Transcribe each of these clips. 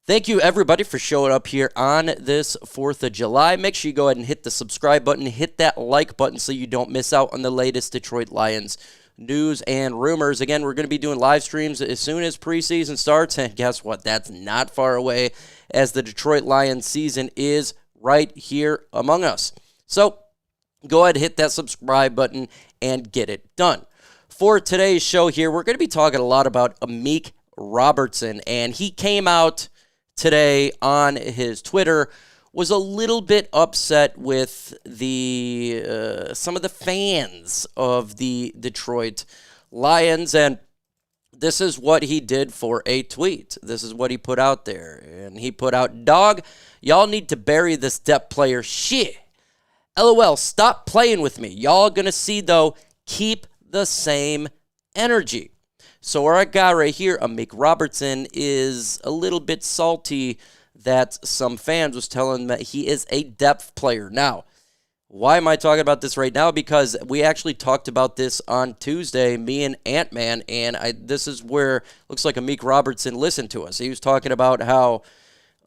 Thank you, everybody, for showing up here on this 4th of July. Make sure you go ahead and hit the subscribe button, hit that like button so you don't miss out on the latest Detroit Lions news and rumors. Again, we're going to be doing live streams as soon as preseason starts, and guess what? That's not far away, as the Detroit Lions season is right here among us. So go ahead and hit that subscribe button and get it done. For today's show here, we're going to be talking a lot about Amik Robertson, and he came out today on his Twitter, was a little bit upset with the some of the fans of the Detroit Lions, and this is what he did for a tweet. This is what he put out there, and he put out, "Dawg, y'all need to bury this depth player shit. LOL, stop playing with me. Y'all gonna see, though, keep the same energy." So our guy right here, Amik Robertson, is a little bit salty that some fans was telling him that he is a depth player. Now, why am I talking about this right now? Because we actually talked about this on Tuesday, me and Ant-Man, and this is where looks like Amik Robertson listened to us. He was talking about how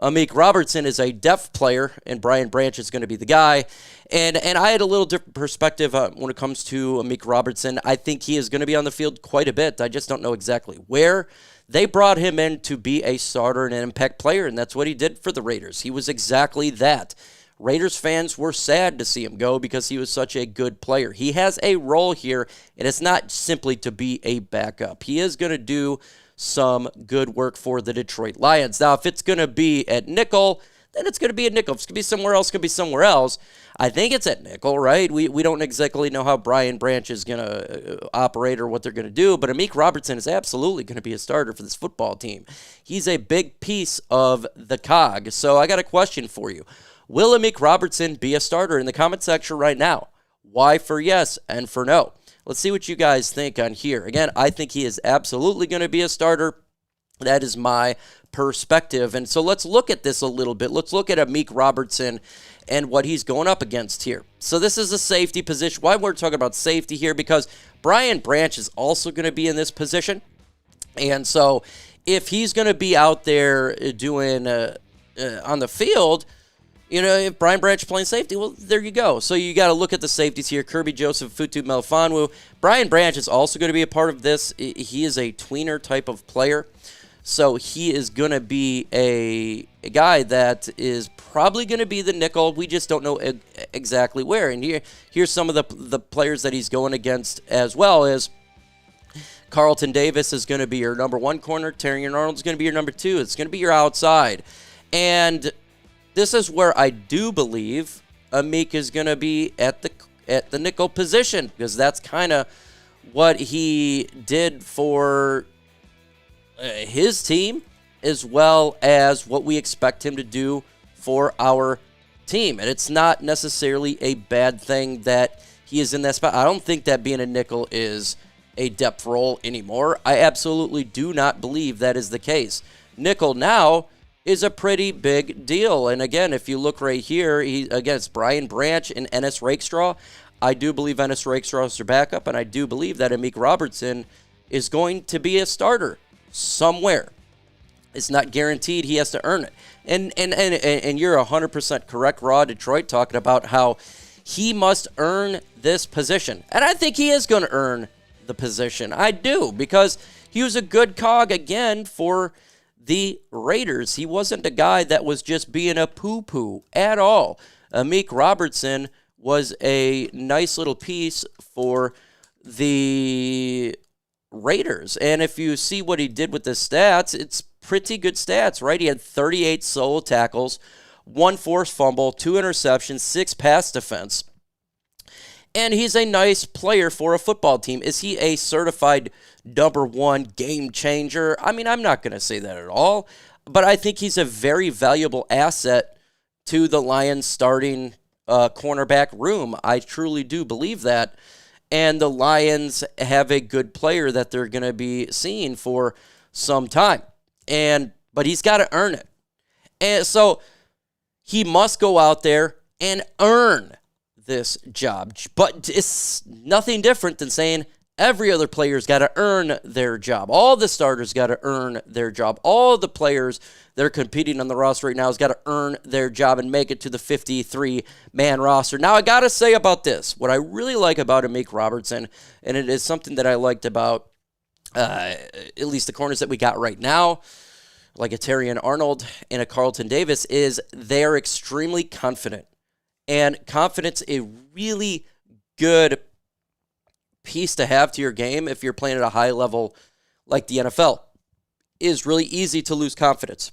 Amik Robertson is a depth player, and Brian Branch is going to be the guy. And I had a little different perspective when it comes to Amik Robertson. I think he is going to be on the field quite a bit. I just don't know exactly where. They brought him in to be a starter and an impact player, and that's what he did for the Raiders. He was exactly that. Raiders fans were sad to see him go because he was such a good player. He has a role here, and it's not simply to be a backup. He is going to do some good work for the Detroit Lions. Now, if it's going to be at nickel, then it's going to be at nickel. If it's going to be somewhere else, it's going to be somewhere else. I think it's at nickel, right? We don't exactly know how Brian Branch is going to operate or what they're going to do, but Amik Robertson is absolutely going to be a starter for this football team. He's a big piece of the cog. So I got a question for you. Will Amik Robertson be a starter? In the comment section right now. Y for yes and for no. Let's see what you guys think on here. Again, I think he is absolutely going to be a starter. That is my perspective. And so let's look at this a little bit. Let's look at Amik Robertson and what he's going up against here. So this is a safety position. Why we're talking about safety here? Because Brian Branch is also going to be in this position. And so if he's going to be out there doing on the field, you know, if Brian Branch playing safety, well, there you go. So you got to look at the safeties here. Kirby Joseph, Futu Melifonwu. Brian Branch is also going to be a part of this. He is a tweener type of player. So he is going to be a guy that is probably going to be the nickel. We just don't know exactly where. And here's some of the players that he's going against as well as Carlton Davis is going to be your number one corner. Terrion Arnold is going to be your number two. It's going to be your outside. And this is where I do believe Amik is going to be at the nickel position, because that's kind of what he did for his team, as well as what we expect him to do for our team. And it's not necessarily a bad thing that he is in that spot. I don't think that being a nickel is a depth role anymore. I absolutely do not believe that is the case. Nickel now is a pretty big deal. And again, if you look right here, it's Brian Branch and Ennis Rakestraw. I do believe Ennis Rakestraw is their backup, and I do believe that Amik Robertson is going to be a starter somewhere. It's not guaranteed. He has to earn it. And you're 100% correct, Raw Detroit, talking about how he must earn this position. And I think he is going to earn the position. I do, because he was a good cog, again, for the Raiders. He wasn't a guy that was just being a poo-poo at all. Amik Robertson was a nice little piece for the Raiders. And if you see what he did with the stats, it's pretty good stats, right? He had 38 solo tackles, 1 forced fumble, 2 interceptions, 6 pass defense. And he's a nice player for a football team. Is he a certified number one game changer? I mean, I'm not going to say that at all, but I think he's a very valuable asset to the Lions starting cornerback room. I truly do believe that. And the Lions have a good player that they're going to be seeing for some time. But he's got to earn it. And so he must go out there and earn this job. But it's nothing different than saying, Every other player's got to earn their job. All the starters got to earn their job. All the players that are competing on the roster right now has got to earn their job and make it to the 53-man roster. Now, I got to say about this, what I really like about Amik Robertson, and it is something that I liked about at least the corners that we got right now, like a Terrion Arnold and a Carlton Davis, is they are extremely confident. And confidence, a really good piece to have to your game if you're playing at a high level like the NFL. Is really easy to lose confidence.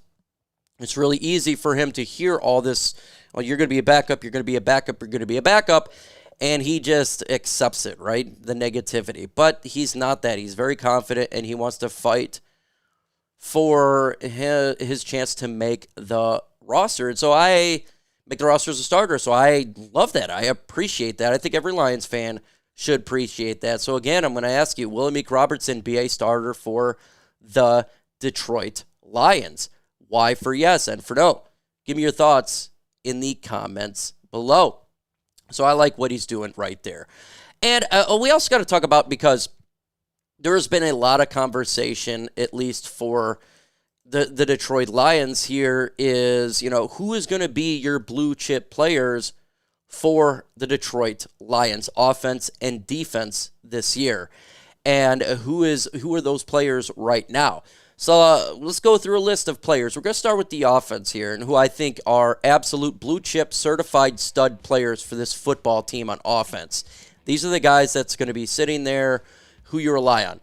It's really easy for him to hear all this, well, you're going to be a backup, you're going to be a backup, you're going to be a backup, and he just accepts it, right? The negativity. But he's not that. He's very confident, and he wants to fight for his chance to make the roster. And so I make the roster as a starter, so I love that. I appreciate that. I think every Lions fan should appreciate that. So again, I'm going to ask you, will Amik Robertson be a starter for the Detroit Lions? Why for yes and for no? Give me your thoughts in the comments below. So I like what he's doing right there. And we also got to talk about, because there's been a lot of conversation, at least for the Detroit Lions here, is, who is going to be your blue chip players for the Detroit Lions offense and defense this year, and who are those players right now? So let's go through a list of players. We're going to start with the offense here, and who I think are absolute blue chip certified stud players for this football team on offense. These are the guys that's going to be sitting there who you rely on.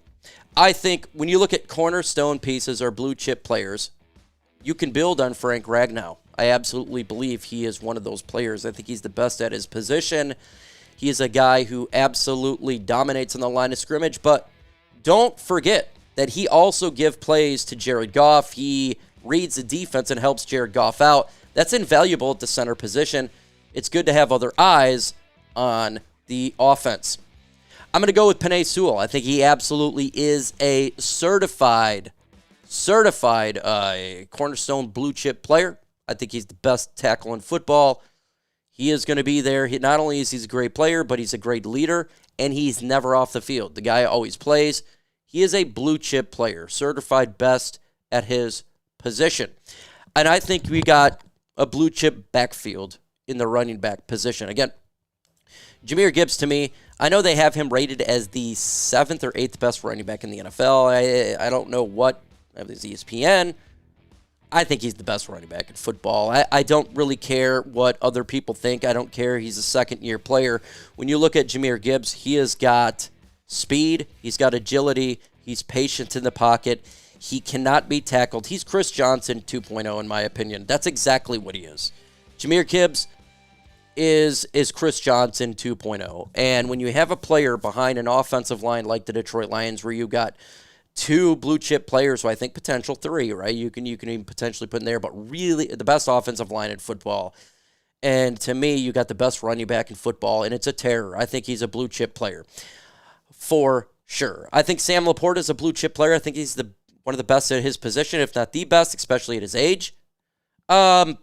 I think when you look at cornerstone pieces or blue chip players, you can build on Frank Ragnow. I absolutely believe he is one of those players. I think he's the best at his position. He is a guy who absolutely dominates on the line of scrimmage, but don't forget that he also gives plays to Jared Goff. He reads the defense and helps Jared Goff out. That's invaluable at the center position. It's good to have other eyes on the offense. I'm going to go with Penei Sewell. I think he absolutely is a certified cornerstone blue chip player. I think he's the best tackle in football. He is going to be there. Not only is he a great player, but he's a great leader, and he's never off the field. The guy always plays. He is a blue chip player, certified best at his position. And I think we got a blue chip backfield in the running back position. Again, Jahmyr Gibbs, to me, I know they have him rated as the 7th or 8th best running back in the NFL. I don't know what, is ESPN. I think he's the best running back in football. I don't really care what other people think. I don't care. He's a second-year player. When you look at Jahmyr Gibbs, he has got speed. He's got agility. He's patient in the pocket. He cannot be tackled. He's Chris Johnson 2.0, in my opinion. That's exactly what he is. Jahmyr Gibbs is Chris Johnson 2.0. And when you have a player behind an offensive line like the Detroit Lions, where you got 2 blue chip players, so I think potential 3, right? You can even potentially put in there, but really the best offensive line in football. And to me, you got the best running back in football, and it's a terror. I think he's a blue chip player for sure. I think Sam Laporta is a blue chip player. I think he's one of the best at his position, if not the best, especially at his age. A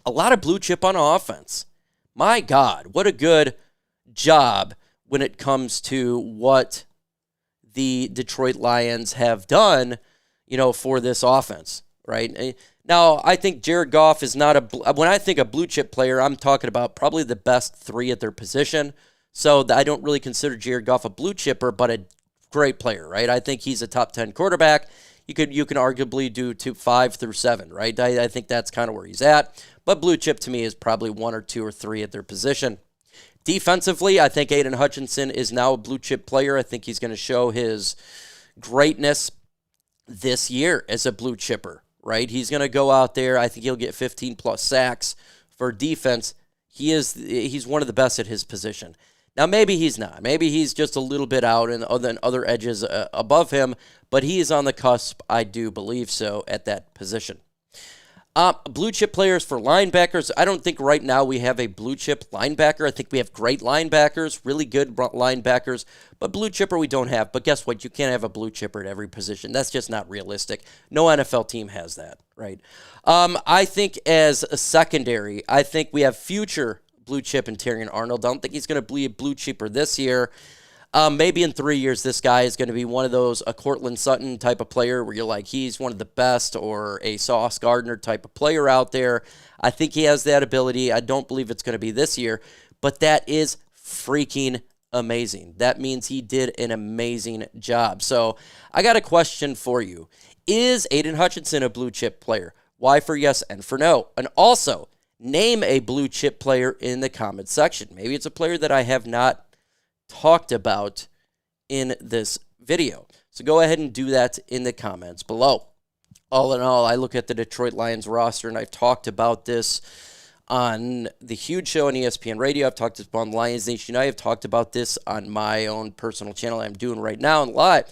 lot of blue chip on offense. My God, what a good job when it comes to what the Detroit Lions have done, for this offense, right? Now, I think Jared Goff is not when I think a blue chip player, I'm talking about probably the best 3 at their position. So I don't really consider Jared Goff a blue chipper, but a great player, right? I think he's a top 10 quarterback. You can arguably do 5 through 7, right? I think that's kind of where he's at. But blue chip to me is probably 1 or 2 or 3 at their position. Defensively, I think Aidan Hutchinson is now a blue chip player. I think he's going to show his greatness this year as a blue chipper, right? He's going to go out there. I think he'll get 15-plus sacks for defense. He's one of the best at his position. Now, maybe he's not. Maybe he's just a little bit out and other edges above him, but he is on the cusp, I do believe so, at that position. Blue chip players for linebackers. I don't think right now we have a blue chip linebacker. I think we have great linebackers, really good linebackers, but blue chipper we don't have. But guess what? You can't have a blue chipper at every position. That's just not realistic. No NFL team has that, right? I think as a secondary, I think we have future blue chip and Terrion Arnold. I don't think he's going to be a blue chipper this year. Maybe in 3 years, this guy is going to be one of those, a Cortland Sutton type of player where you're like, he's one of the best, or a Sauce Gardner type of player out there. I think he has that ability. I don't believe it's going to be this year, but that is freaking amazing. That means he did an amazing job. So I got a question for you. Is Aidan Hutchinson a blue chip player? Y for yes and for no. And also, name a blue chip player in the comment section. Maybe it's a player that I have not talked about in this video. So go ahead and do that in the comments below. All in all, I look at the Detroit Lions roster, and I've talked about this on the Huge Show on ESPN Radio. I've talked about on Lions Nation. I have talked about this on my own personal channel I'm doing right now and live,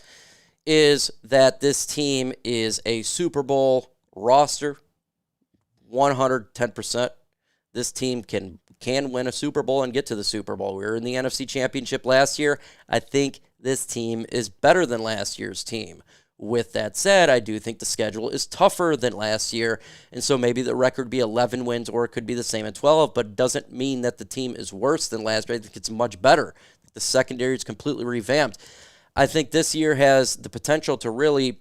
is that this team is a Super Bowl roster, 110%. This team can win a Super Bowl and get to the Super Bowl. We were in the NFC Championship last year. I think this team is better than last year's team. With that said, I do think the schedule is tougher than last year, and so maybe the record be 11 wins, or it could be the same at 12, but it doesn't mean that the team is worse than last year. I think it's much better. The secondary is completely revamped. I think this year has the potential to really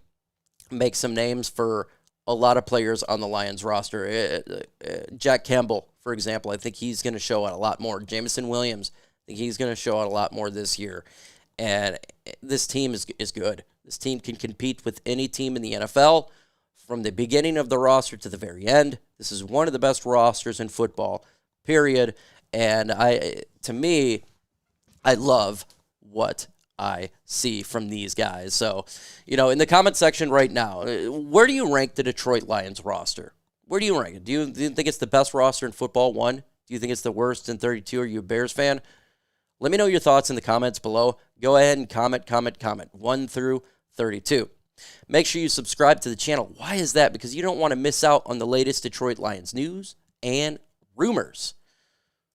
make some names for a lot of players on the Lions roster. Jack Campbell, for example, I think he's going to show out a lot more. Jameson Williams, I think he's going to show out a lot more this year. And this team is good. This team can compete with any team in the NFL from the beginning of the roster to the very end. This is one of the best rosters in football, period. And to me, I love what I see from these guys. So, in the comment section right now, where do you rank the Detroit Lions roster? Where do you rank it? Do you think it's the best roster in football? 1? Do you think it's the worst in 32? Are you a Bears fan? Let me know your thoughts in the comments below. Go ahead and comment. 1 through 32. Make sure you subscribe to the channel. Why is that? Because you don't want to miss out on the latest Detroit Lions news and rumors.